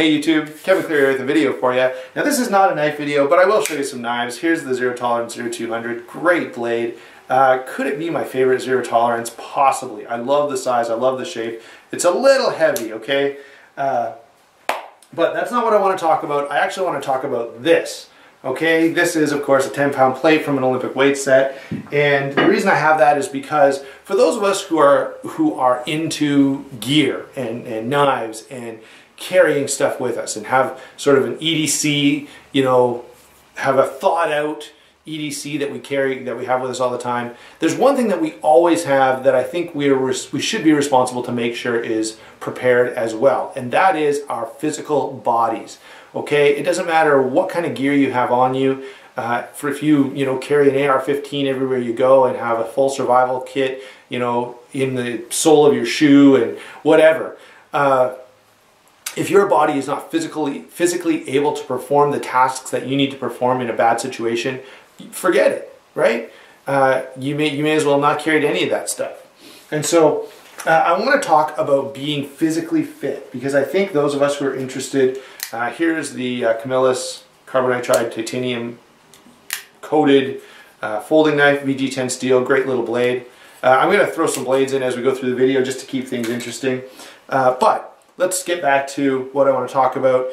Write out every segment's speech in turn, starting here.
Hey YouTube, Kevin Cleary with a video for you. Now this is not a knife video, but I will show you some knives. Here's the Zero Tolerance 0200, great blade. Could it be my favorite Zero Tolerance? Possibly. I love the size, I love the shape. It's a little heavy, okay? But that's not what I want to talk about. I actually want to talk about this. Okay, this is of course a 10-pound plate from an Olympic weight set, and the reason I have that is because for those of us who are into gear and knives and carrying stuff with us and have sort of an EDC, you know, have a thought out EDC that we carry, that we have with us all the time, there's one thing that we always have that I think we should be responsible to make sure is prepared as well, and that is our physical bodies. Okay, it doesn't matter what kind of gear you have on you. For if you carry an AR-15 everywhere you go and have a full survival kit, you know, in the sole of your shoe and whatever. If your body is not physically able to perform the tasks that you need to perform in a bad situation, forget it, right? You may as well not carry any of that stuff. And so I want to talk about being physically fit, because I think those of us who are interested, here's the Camillus carbonitride titanium coated folding knife, VG10 steel, great little blade. I'm going to throw some blades in as we go through the video just to keep things interesting. But let's get back to what I want to talk about,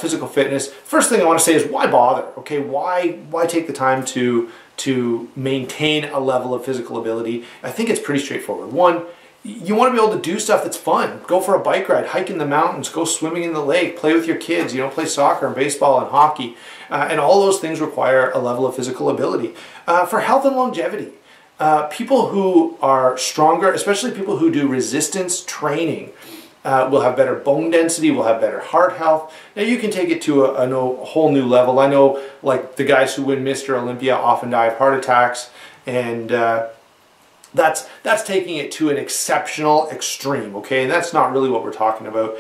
physical fitness. First thing I want to say is why bother? Okay, why take the time to maintain a level of physical ability? I think it's pretty straightforward. One, you want to be able to do stuff that's fun. Go for a bike ride, hike in the mountains, go swimming in the lake, play with your kids, you know, play soccer and baseball and hockey. And all those things require a level of physical ability. For health and longevity, people who are stronger, especially people who do resistance training, will have better bone density, will have better heart health. Now you can take it to a whole new level. I know, like, the guys who win Mr. Olympia often die of heart attacks, and that's taking it to an exceptional extreme, okay? And that's not really what we're talking about.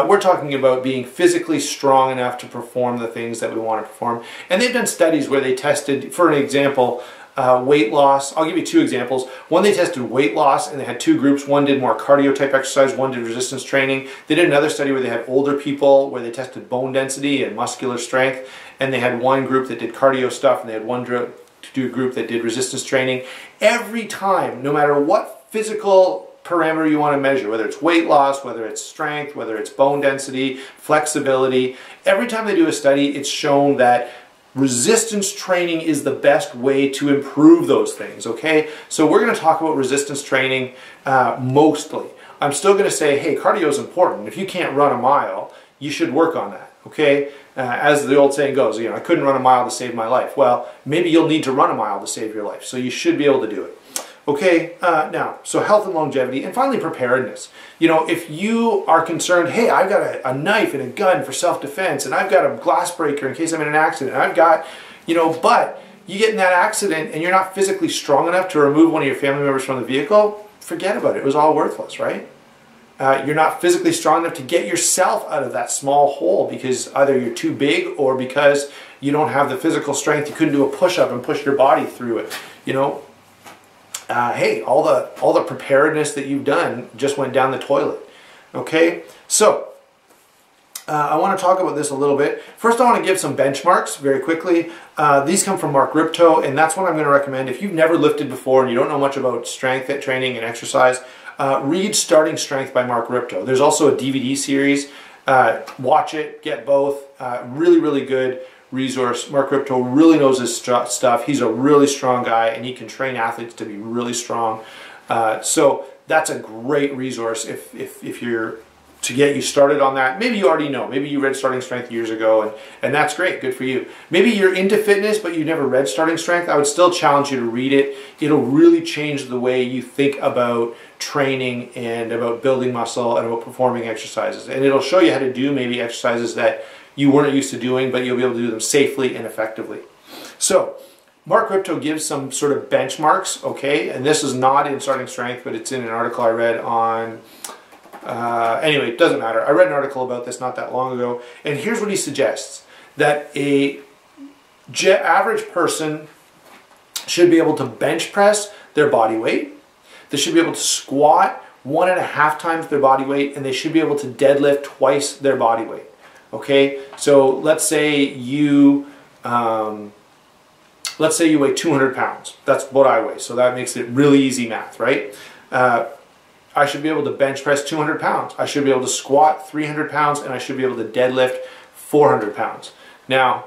We're talking about being physically strong enough to perform the things that we want to perform. And they've done studies where they tested, for an example, weight loss. I'll give you two examples. One, they tested weight loss and they had two groups. One did more cardio type exercise, one did resistance training. They did another study where they had older people where they tested bone density and muscular strength, and they had one group that did cardio stuff and they had one group that did resistance training. Every time, no matter what physical parameter you want to measure, whether it's weight loss, whether it's strength, whether it's bone density, flexibility, every time they do a study, it's shown that resistance training is the best way to improve those things, okay? So we're going to talk about resistance training mostly. I'm still going to say, hey, cardio is important. If you can't run a mile, you should work on that, okay? As the old saying goes, you know, I couldn't run a mile to save my life. Well, maybe you'll need to run a mile to save your life, so you should be able to do it. Okay, now, so health and longevity, and finally preparedness. You know, if you are concerned, hey, I've got a knife and a gun for self-defense, and I've got a glass breaker in case I'm in an accident, and I've got, you know, but you get in that accident and you're not physically strong enough to remove one of your family members from the vehicle, forget about it. It was all worthless, right? You're not physically strong enough to get yourself out of that small hole because either you're too big or because you don't have the physical strength. You couldn't do a push-up and push your body through it, you know. Hey, all the preparedness that you've done just went down the toilet. Okay, so I want to talk about this a little bit. First, I want to give some benchmarks very quickly. These come from Mark Ripto, and that's what I'm going to recommend. If you've never lifted before and you don't know much about strength training and exercise, read Starting Strength by Mark Ripto. There's also a DVD series. Watch it, get both. Really, really good resource. Mark Ripto really knows his stuff. He's a really strong guy, and he can train athletes to be really strong. So that's a great resource if you're to get you started on that. Maybe you already know. Maybe you read Starting Strength years ago, and that's great. Good for you. Maybe you're into fitness, but you never read Starting Strength. I would still challenge you to read it. It'll really change the way you think about training and about building muscle and about performing exercises. And it'll show you how to do maybe exercises that you weren't used to doing, but you'll be able to do them safely and effectively. So Mark Ripto gives some sort of benchmarks, okay? And this is not in Starting Strength, but it's in an article I read on, anyway, it doesn't matter. I read an article about this not that long ago, and here's what he suggests: that a average person should be able to bench press their body weight, they should be able to squat 1.5 times their body weight, and they should be able to deadlift twice their body weight. Okay, so let's say you weigh 200 pounds. That's what I weigh, so that makes it really easy math, right? I should be able to bench press 200 pounds. I should be able to squat 300 pounds, and I should be able to deadlift 400 pounds. Now,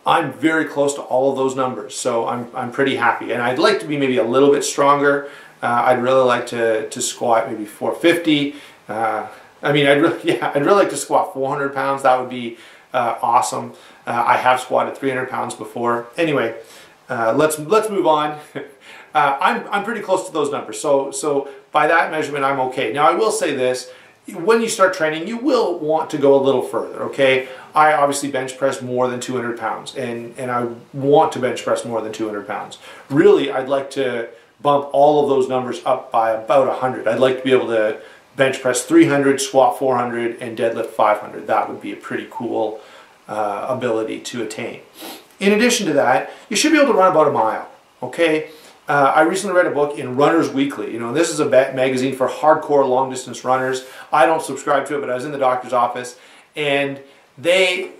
I'm very close to all of those numbers, so I'm pretty happy. And I'd like to be maybe a little bit stronger. I'd really like to squat maybe 450. I'd really like to squat 400 pounds. That would be awesome. I have squatted 300 pounds before. Anyway, let's move on. I'm pretty close to those numbers. So by that measurement, I'm okay. Now, I will say this. When you start training, you will want to go a little further, okay? I obviously bench press more than 200 pounds, and I want to bench press more than 200 pounds. Really, I'd like to bump all of those numbers up by about 100. I'd like to be able to bench press 300, squat 400, and deadlift 500. That would be a pretty cool ability to attain. In addition to that, you should be able to run about a mile, okay? I recently read a book in Runner's Weekly. You know, this is a magazine for hardcore long-distance runners. I don't subscribe to it, but I was in the doctor's office, and they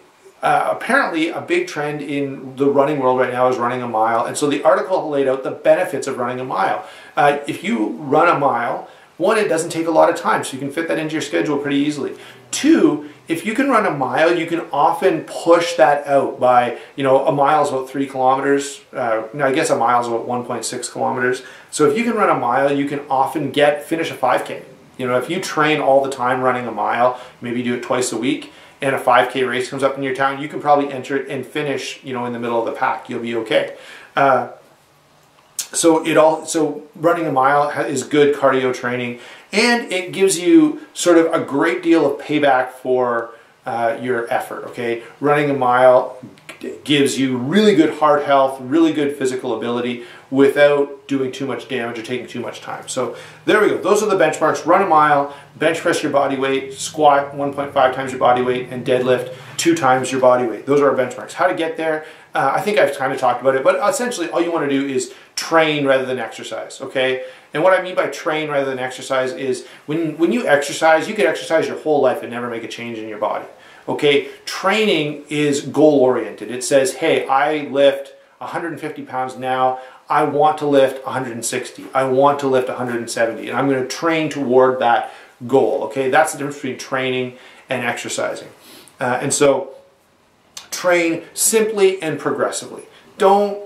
apparently a big trend in the running world right now is running a mile. And so the article laid out the benefits of running a mile. If you run a mile, one, it doesn't take a lot of time, so you can fit that into your schedule pretty easily. Two, if you can run a mile, you can often push that out by, you know, a mile is about 3 kilometers. I guess a mile is about 1.6 kilometers. So if you can run a mile, you can often finish a 5K. You know, if you train all the time running a mile, maybe do it twice a week, and a 5K race comes up in your town, you can probably enter it and finish, you know, in the middle of the pack. You'll be okay. So running a mile is good cardio training, and it gives you sort of a great deal of payback for your effort, okay? Running a mile gives you really good heart health, really good physical ability without doing too much damage or taking too much time. So there we go. Those are the benchmarks. Run a mile, bench press your body weight, squat 1.5 times your body weight, and deadlift 2 times your body weight. Those are our benchmarks. How to get there? I think I've kind of talked about it, but essentially all you want to do is train rather than exercise, okay? And what I mean by train rather than exercise is when you exercise, you could exercise your whole life and never make a change in your body, okay? Training is goal-oriented. It says, hey, I lift 150 pounds now. I want to lift 160. I want to lift 170, and I'm going to train toward that goal, okay? That's the difference between training and exercising. And so train simply and progressively. Don't,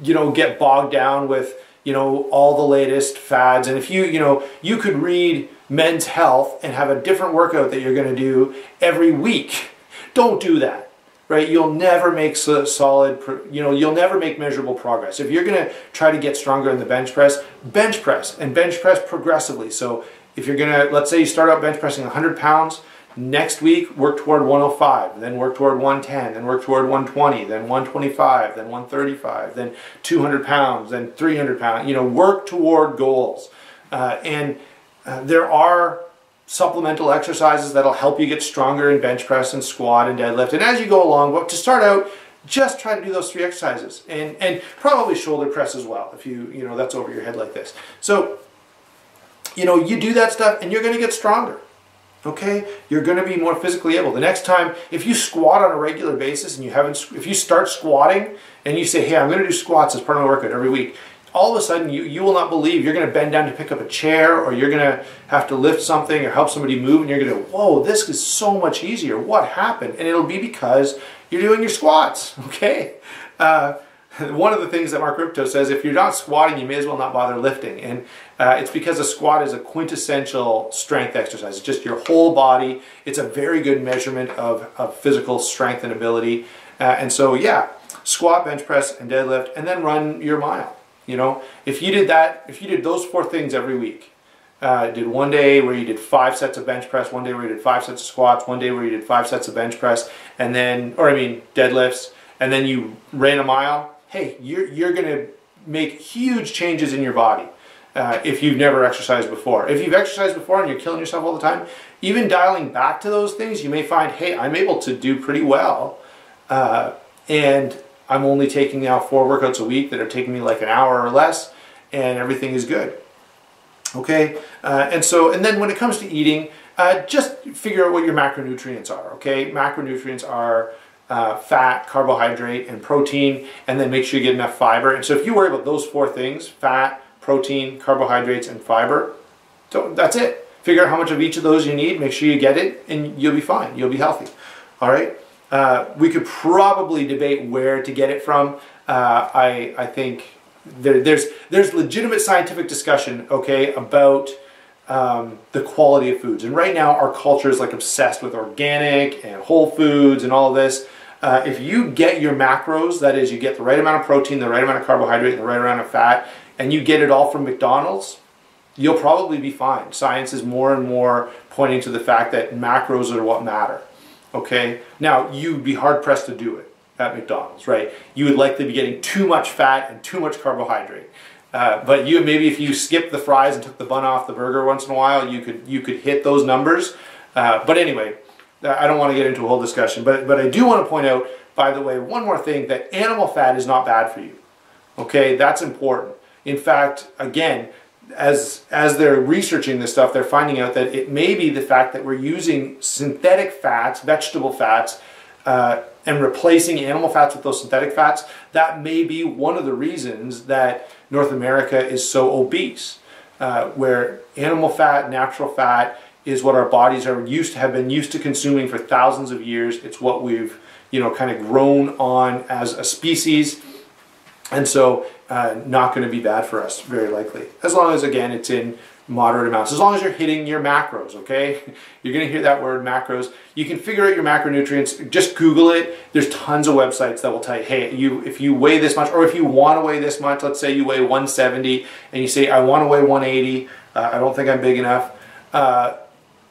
you know, get bogged down with, you know, all the latest fads. And if you could read Men's Health and have a different workout that you're going to do every week. Don't do that, right? You'll never make you'll never make measurable progress. If you're going to try to get stronger in the bench press and bench press progressively. So if you're going to, let's say you start out bench pressing 100 pounds, next week, work toward 105, then work toward 110, then work toward 120, then 125, then 135, then 200 pounds, then 300 pounds. You know, work toward goals. There are supplemental exercises that'll help you get stronger in bench press and squat and deadlift. And as you go along, but to start out, just try to do those 3 exercises, and probably shoulder press as well, if you know that's over your head like this. So, you know, you do that stuff and you're going to get stronger. Okay, you're going to be more physically able. The next time, if you squat on a regular basis and if you start squatting and you say, hey, I'm going to do squats as part of my workout every week, all of a sudden you will not believe you're going to bend down to pick up a chair, or you're going to have to lift something or help somebody move, and you're going to go, whoa, this is so much easier. What happened? And it'll be because you're doing your squats, okay? One of the things that Mark Ripto says, if you're not squatting, you may as well not bother lifting. And it's because a squat is a quintessential strength exercise. It's just your whole body. It's a very good measurement of physical strength and ability. And so, yeah, squat, bench press, and deadlift, and then run your mile. You know, if you did that, if you did those 4 things every week, did one day where you did 5 sets of bench press, one day where you did 5 sets of squats, one day where you did 5 sets of bench press, and then, deadlifts, and then you ran a mile, hey, you're going to make huge changes in your body if you've never exercised before. If you've exercised before and you're killing yourself all the time, even dialing back to those things, you may find, hey, I'm able to do pretty well, and I'm only taking now 4 workouts a week that are taking me like an hour or less, and everything is good. Okay, and then when it comes to eating, just figure out what your macronutrients are, okay? Macronutrients are fat, carbohydrate, and protein, and then make sure you get enough fiber. And so if you worry about those 4 things, fat, protein, carbohydrates, and fiber, that's it. Figure out how much of each of those you need, make sure you get it, and you'll be fine. You'll be healthy. All right? We could probably debate where to get it from. I think there's legitimate scientific discussion, okay, about the quality of foods. And right now our culture is like obsessed with organic and whole foods and all of this. If you get your macros, that is, you get the right amount of protein, the right amount of carbohydrate, and the right amount of fat, and you get it all from McDonald's, you'll probably be fine. Science is more and more pointing to the fact that macros are what matter. Okay? Now, you'd be hard-pressed to do it at McDonald's, right? You would likely be getting too much fat and too much carbohydrate. But maybe if you skipped the fries and took the bun off the burger once in a while, you could hit those numbers. But anyway, I don't want to get into a whole discussion. But I do want to point out, by the way, one more thing, that animal fat is not bad for you. Okay? That's important. In fact, again, as they're researching this stuff, they're finding out that it may be the fact that we're using synthetic fats, vegetable fats, and replacing animal fats with those synthetic fats. That may be one of the reasons that North America is so obese, where animal fat, natural fat, is what our bodies have been used to consuming for thousands of years. It's what we've, kind of grown on as a species. And so not going to be bad for us, very likely. As long as, again, it's in moderate amounts. As long as you're hitting your macros, okay? You're going to hear that word, macros. You can figure out your macronutrients. Just Google it. There's tons of websites that will tell you, hey, if you weigh this much, or if you want to weigh this much, let's say you weigh 170, and you say, I want to weigh 180, I don't think I'm big enough.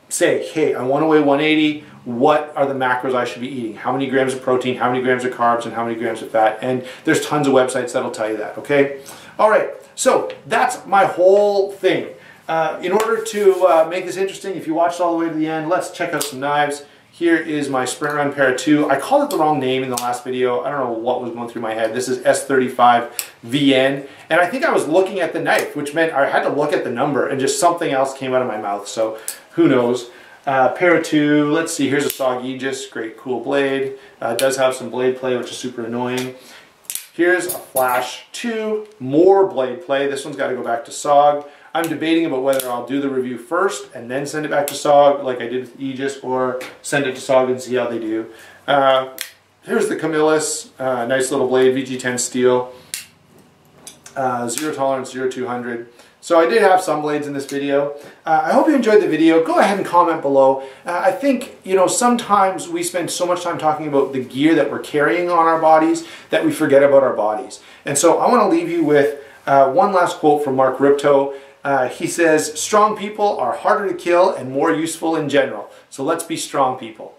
Say, hey, I want to weigh 180. What are the macros I should be eating? How many grams of protein, how many grams of carbs, and how many grams of fat? And there's tons of websites that'll tell you that, okay? All right, so that's my whole thing. In order to make this interesting, if you watched all the way to the end, let's check out some knives. Here is my Sprint Run Para 2. I called it the wrong name in the last video. I don't know what was going through my head. This is S35 VN. And I think I was looking at the knife, which meant I had to look at the number, and just something else came out of my mouth. So who knows? Para 2, let's see, here's a SOG Aegis, great cool blade. It does have some blade play, which is super annoying. Here's a Flash 2, more blade play. This one's got to go back to SOG. I'm debating about whether I'll do the review first and then send it back to SOG like I did with Aegis, or send it to SOG and see how they do. Here's the Camillus, nice little blade, VG10 steel, 0 tolerance, 0-200. So I did have some blades in this video. I hope you enjoyed the video. Go ahead and comment below. I think, sometimes we spend so much time talking about the gear that we're carrying on our bodies that we forget about our bodies. And so I want to leave you with one last quote from Mark Ripto. He says, "Strong people are harder to kill and more useful in general. So let's be strong people."